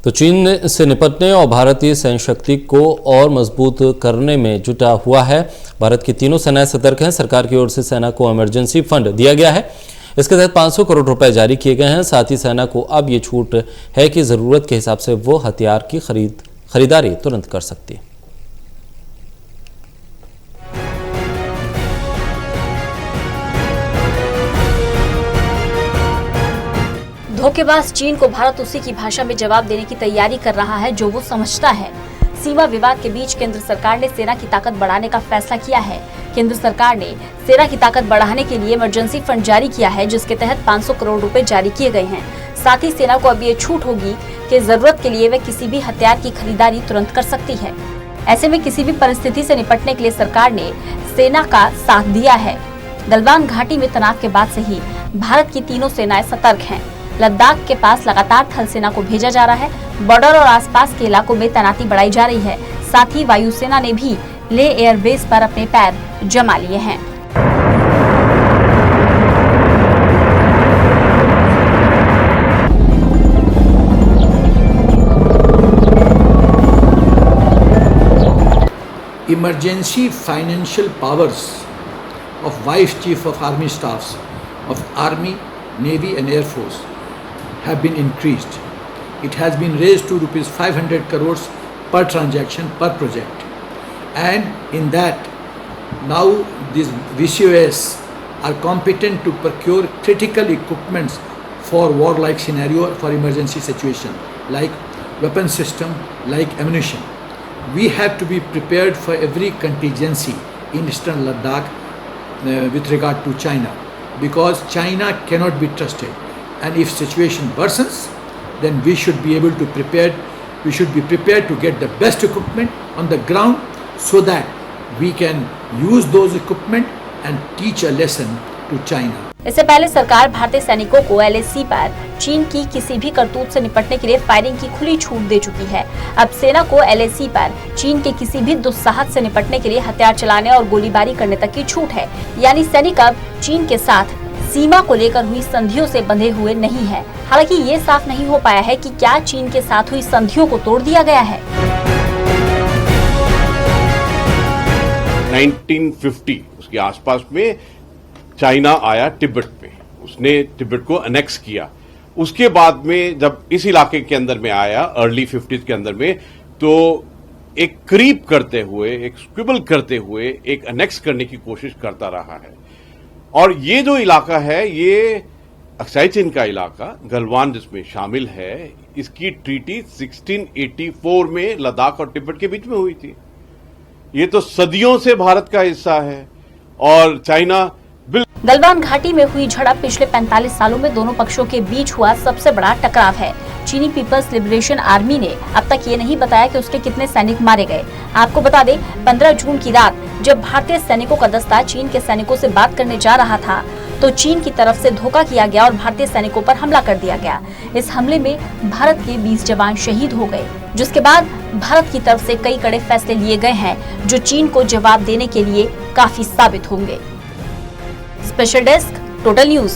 तो चीन से निपटने और भारतीय सैन्य शक्ति को और मजबूत करने में जुटा हुआ है। भारत की तीनों सेनाएं सतर्क हैं। सरकार की ओर से सेना को इमरजेंसी फंड दिया गया है। इसके तहत 500 करोड़ रुपए जारी किए गए हैं। साथ ही सेना को अब ये छूट है कि जरूरत के हिसाब से वो हथियार की खरीदारी तुरंत कर सकती है। धोखेबाज चीन को भारत उसी की भाषा में जवाब देने की तैयारी कर रहा है जो वो समझता है। सीमा विवाद के बीच केंद्र सरकार ने सेना की ताकत बढ़ाने का फैसला किया है। केंद्र सरकार ने सेना की ताकत बढ़ाने के लिए इमरजेंसी फंड जारी किया है, जिसके तहत 500 करोड़ रुपए जारी किए गए हैं। साथ ही सेना को अब ये छूट होगी कि जरूरत के लिए वह किसी भी हथियार की खरीदारी तुरंत कर सकती है। ऐसे में किसी भी परिस्थिति से निपटने के लिए सरकार ने सेना का साथ दिया है। गलवान घाटी में तनाव के बाद से ही भारत की तीनों सेनाएं सतर्क हैं। लद्दाख के पास लगातार थल सेना को भेजा जा रहा है। बॉर्डर और आसपास के इलाकों में तैनाती बढ़ाई जा रही है। साथ ही वायुसेना ने भी लेह एयरबेस पर अपने पैर जमा लिए हैं। Emergency financial powers of Vice Chief of Army Staffs of Army, Navy and Air Force have been increased. It has been raised to rupees 500 crores per transaction per project, and in that now these VCOS are competent to procure critical equipments for war-like scenario, for emergency situation like weapon system, like ammunition. We have to be prepared for every contingency in eastern Ladakh with regard to China, because China cannot be trusted, and if situation worsens, then we should be able to prepare. We should be prepared to get the best equipment on the ground so that we can use those equipment and teach a lesson to China. इससे पहले सरकार भारतीय सैनिकों को LAC पर चीन की किसी भी करतूत से निपटने के लिए फायरिंग की खुली छूट दे चुकी है। अब सेना को LAC पर चीन के किसी भी दुस्साहस से निपटने के लिए हथियार चलाने और गोलीबारी करने तक की छूट है। यानी सैनिक अब चीन के साथ सीमा को लेकर हुई संधियों से बंधे हुए नहीं है। हालांकि ये साफ नहीं हो पाया है कि क्या चीन के साथ हुई संधियों को तोड़ दिया गया है। 1950 उसके आसपास में चाइना आया तिब्बत में, उसने तिब्बत को अनेक्स किया। उसके बाद में जब इस इलाके के अंदर में आया अर्ली 50s के अंदर में, तो एक क्रीप करते हुए, एक स्क्विबल करते हुए एक अनेक्स करने की कोशिश करता रहा है। और ये जो इलाका है, ये अक्साई चीन का इलाका, गलवान जिसमें शामिल है, इसकी ट्रीटी 1684 में लद्दाख और तिब्बत के बीच में हुई थी। ये तो सदियों से भारत का हिस्सा है और चाइना गलवान घाटी में हुई झड़प पिछले 45 सालों में दोनों पक्षों के बीच हुआ सबसे बड़ा टकराव है। चीनी पीपल्स लिबरेशन आर्मी ने अब तक ये नहीं बताया कि उसके कितने सैनिक मारे गए। आपको बता दें, 15 जून की रात जब भारतीय सैनिकों का दस्ता चीन के सैनिकों से बात करने जा रहा था, तो चीन की तरफ से धोखा किया गया और भारतीय सैनिकों पर हमला कर दिया गया। इस हमले में भारत के 20 जवान शहीद हो गए, जिसके बाद भारत की तरफ से कई कड़े फैसले लिए गए हैं जो चीन को जवाब देने के लिए काफी साबित होंगे। Special desk, total news.